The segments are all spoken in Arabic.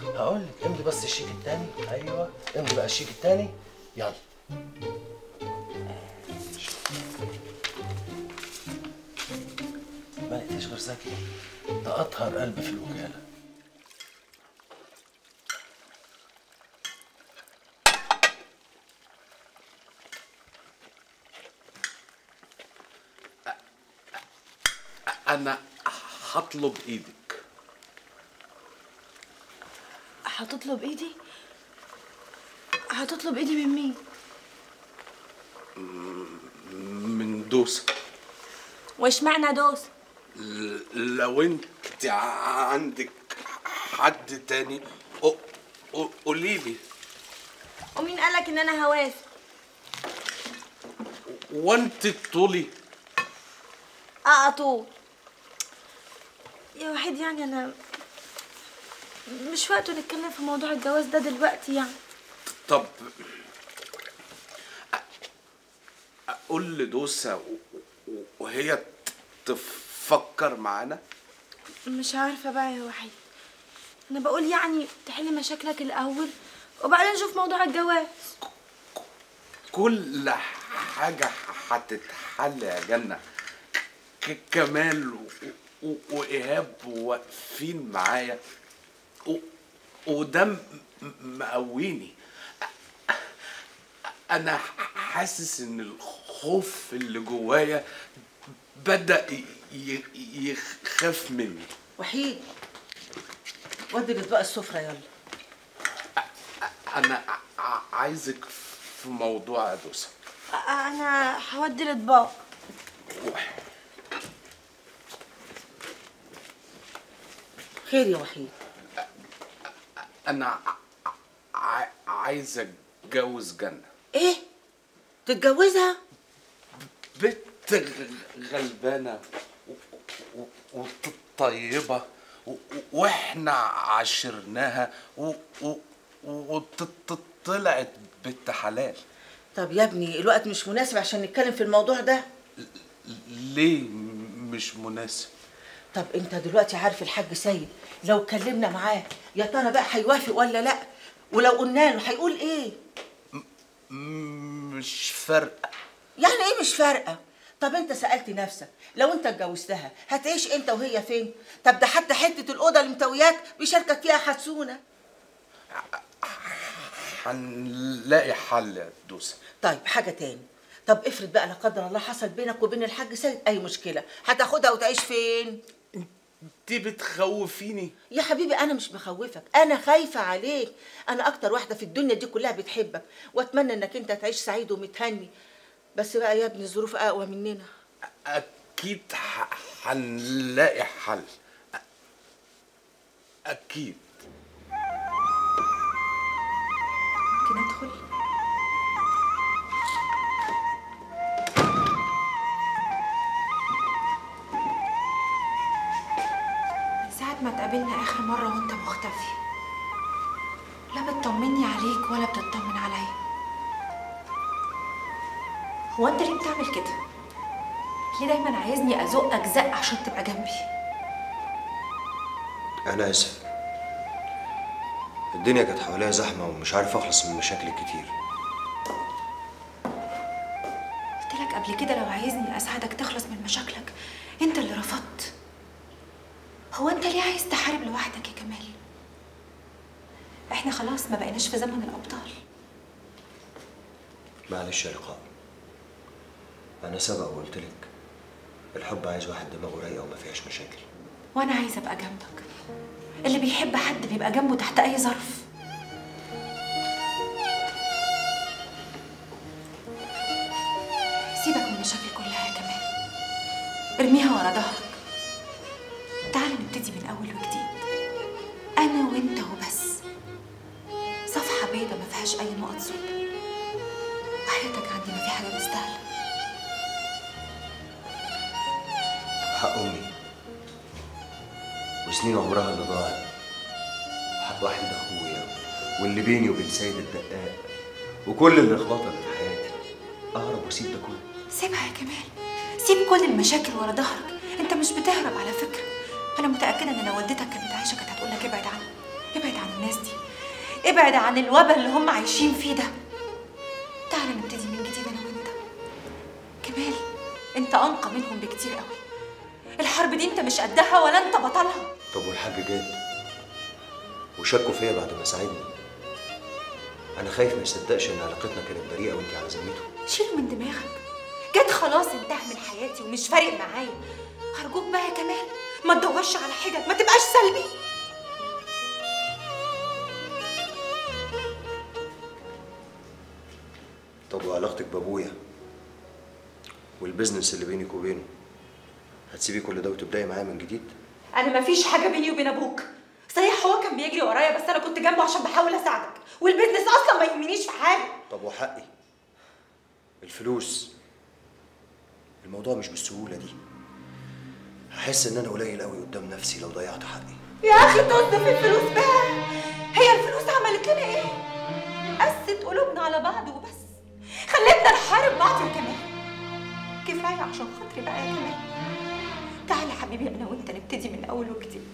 هقول لك امضي بس الشيك التاني. ايوه امضي بقى الشيك التاني. يلا. ما لقيتيش غير زكي، ده اطهر قلب في الوكاله. انا هطلب ايدك. هتطلب ايدي؟ هتطلب ايدي من مين؟ من دوسة. وايش معنى دوسة؟ لو انت عندك حد تاني قوليلي. ومين قالك ان انا هوافق؟ وانت طولي؟ طول يا وحيد، يعني انا مش وقته نتكلم في موضوع الجواز ده دلوقتي يعني. طب اقول لدوسة وهي تفكر معانا؟ مش عارفة بقى يا وحيد، انا بقول يعني تحلي مشاكلك الاول وبعدين نشوف موضوع الجواز. كل حاجة هتتحل يا جنة. كمال وإيهاب واقفين معايا وده مقويني. أنا حاسس إن الخوف اللي جوايا بدأ يخاف مني. وحيد ودي الاطباق السفرة يلا. أنا عايزك في موضوع يا دوسة. انا هودي الاطباق. خير يا وحيد؟ أنا عايز أتجوز جنة. ايه؟ تتجوزها؟ بنت غلبانة وطيبة واحنا عاشرناها وطلعت بنت حلال. طب يا ابني الوقت مش مناسب عشان نتكلم في الموضوع ده. ليه مش مناسب؟ طب انت دلوقتي عارف الحاج سيد لو اتكلمنا معاه يا ترى بقى هيوافق ولا لا؟ ولو قلنا له هيقول ايه؟ مش فارقة. يعني ايه مش فارقة؟ طب انت سألت نفسك لو انت اتجوزتها هتعيش انت وهي فين؟ طب ده حتى حتة الأوضة اللي متوياك بيشاركك فيها حسونة. هنلاقي حل يا دوسة. طيب حاجة تاني، طب افرض بقى لا قدر الله حصل بينك وبين الحاج سيد أي مشكلة، هتاخدها وتعيش فين؟ انتي بتخوفيني يا حبيبي. أنا مش بخوفك، أنا خايفة عليك. أنا أكتر واحدة في الدنيا دي كلها بتحبك وأتمنى إنك أنت تعيش سعيد ومتهني، بس بقى يا ابني الظروف أقوى مننا. أكيد هنلاقي حل، أكيد. ممكن أدخل؟ من ساعة ما اتقابلنا آخر مرة وأنت مختفي، لا بتطمني عليك ولا بتطمن عليا. هو أنت ليه بتعمل كده؟ ليه دايما عايزني أزقك زق عشان تبقى جنبي؟ أنا آسف، الدنيا كانت حواليا زحمة ومش عارف أخلص من مشاكل كتير. قلت لك قبل كده لو عايزني أساعدك تخلص من مشاكلك، أنت اللي رفضت. هو أنت ليه عايز تحارب لوحدك يا كمال؟ إحنا خلاص ما بقيناش في زمن الأبطال. معلش يا لقاء، أنا سبق وقلت لك الحب عايز واحد دماغه رايقة وما فيهاش مشاكل. وأنا عايزة أبقى جنبك. اللي بيحب حد بيبقى جنبه تحت أي ظرف. سيبك من المشاكل كلها يا كمال، ارميها ورا ظهرك. تعال نبتدي من أول وجديد، أنا وأنت وبس. صفحة بيضة ما فيهاش أي نقط سود. وحياتك عندي ما في حاجة مستاهلة. حق أمي وسنين عمرها اللي ضاعت، وحق واحد أخويا واللي بيني وبين سيد الدقاق وكل اللخبطة اللي في حياتي، أهرب وأسيب ده كله؟ سيبها يا كمال، سيب كل المشاكل ورا ظهرك. أنت مش بتهرب على فكرة. أنا متأكدة إن لو والدتك كانت عايشة كانت هتقول لك ابعد عنها، ابعد عن الناس الناس دي، ابعد عن الوباء اللي هم عايشين فيه ده. تعالى نبتدي من جديد انا وانت. كمال انت انقى منهم بكتير قوي. الحرب دي انت مش قدها ولا انت بطلها. طب والحاج جاد وشكوا فيا بعد ما ساعدني. انا خايف ما يصدقش ان علاقتنا كانت بريئه وانت على ذمته. شيله من دماغك. جد خلاص انتهى من حياتي ومش فارق معايا. ارجوك بقى يا كمال ما تدورش على حاجه، ما تبقاش سلبي. طب وعلاقتك بابويا والبزنس اللي بينك وبينه، هتسيبي كل ده وتبداي معايا من جديد؟ انا مفيش حاجه بيني وبين ابوك. صحيح هو كان بيجري ورايا بس انا كنت جنبه عشان بحاول اساعدك، والبيزنس اصلا ما يهمنيش في حاجه. طب وحقي؟ الفلوس، الموضوع مش بالسهوله دي. هحس ان انا قليل قوي قدام نفسي لو ضيعت حقي. يا اخي طز في الفلوس بقى. هي الفلوس عملت لنا ايه؟ قست قلوبنا على بعض وبس، خلتنا نحارب بعض يا كمال. كفايه عشان خاطري بقى يا كمال. تعالى يا حبيبي انا وانت نبتدي من اول وجديد.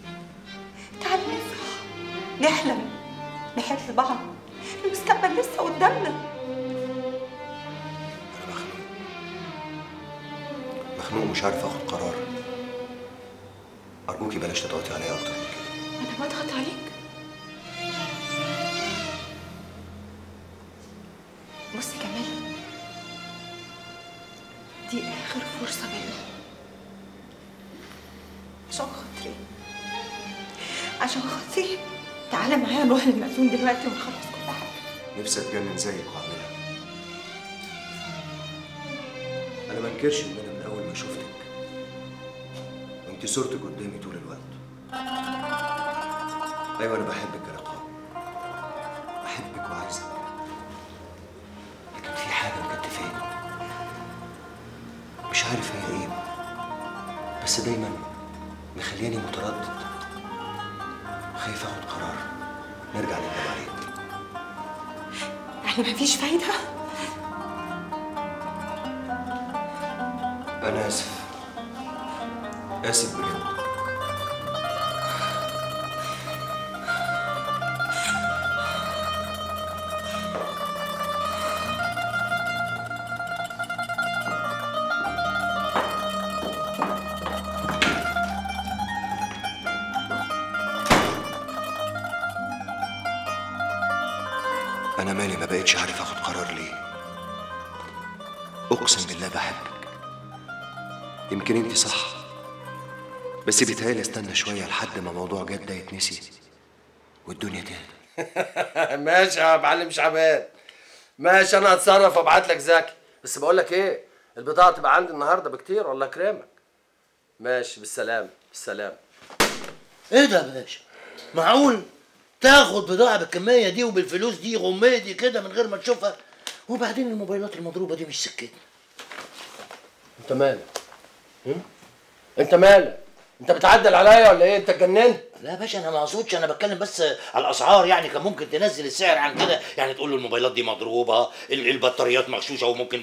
تعالى نفرح، نحلم، نحب بعض. المستقبل لسه قدامنا. انا مخنوق مش عارف اخد قرار. ارجوكي بلاش تضغطي عليا اكتر من كده. انا بضغط عليك؟ بص يا كمال، دي اخر فرصه بينا. عشان خاطري، عشان خاطري تعالى معايا نروح للمأذون دلوقتي ونخلص كل حاجه. نفسي اتجنن زيك واعملها. انا ما انكرش ان انا من اول ما شفتك وانت صورتك قدامي طول الوقت. ايوه انا بحبك يا رقاق، بحبك وعايزك، لكن في حاجه مكتفاني مش عارف هي ايه، بس دايما مخلياني متردد، خايف اخد قرار نرجع نندم عليه. يعني مفيش فايده؟ انا اسف بجد. أنا مالي ما بقتش عارف آخد قرار ليه؟ أقسم بالله بحبك. يمكن أنت صح، بس بيتهيألي استنى شوية لحد ما موضوع جد ده يتنسي والدنيا تهدى. ماشي يا معلم شعبان، ماشي انا هتصرف وابعت لك زكي، بس بقول لك ايه، البضاعه تبقى عندي النهارده بكتير والله يكرمك. ماشي بالسلامه بالسلامه. ايه ده يا باشا؟ معقول تاخد بضاعة بالكمية دي وبالفلوس دي غميدي كده من غير ما تشوفها؟ وبعدين الموبايلات المضروبة دي مش سكتنا. انت مالك؟ انت مالك؟ انت بتعدل عليا ولا ايه؟ انت اتجننت؟ لا يا باشا انا ما اقصدش، انا بتكلم بس على الاسعار. يعني كان ممكن تنزل السعر عن كده، يعني تقول له الموبايلات دي مضروبة، البطاريات مغشوشة وممكن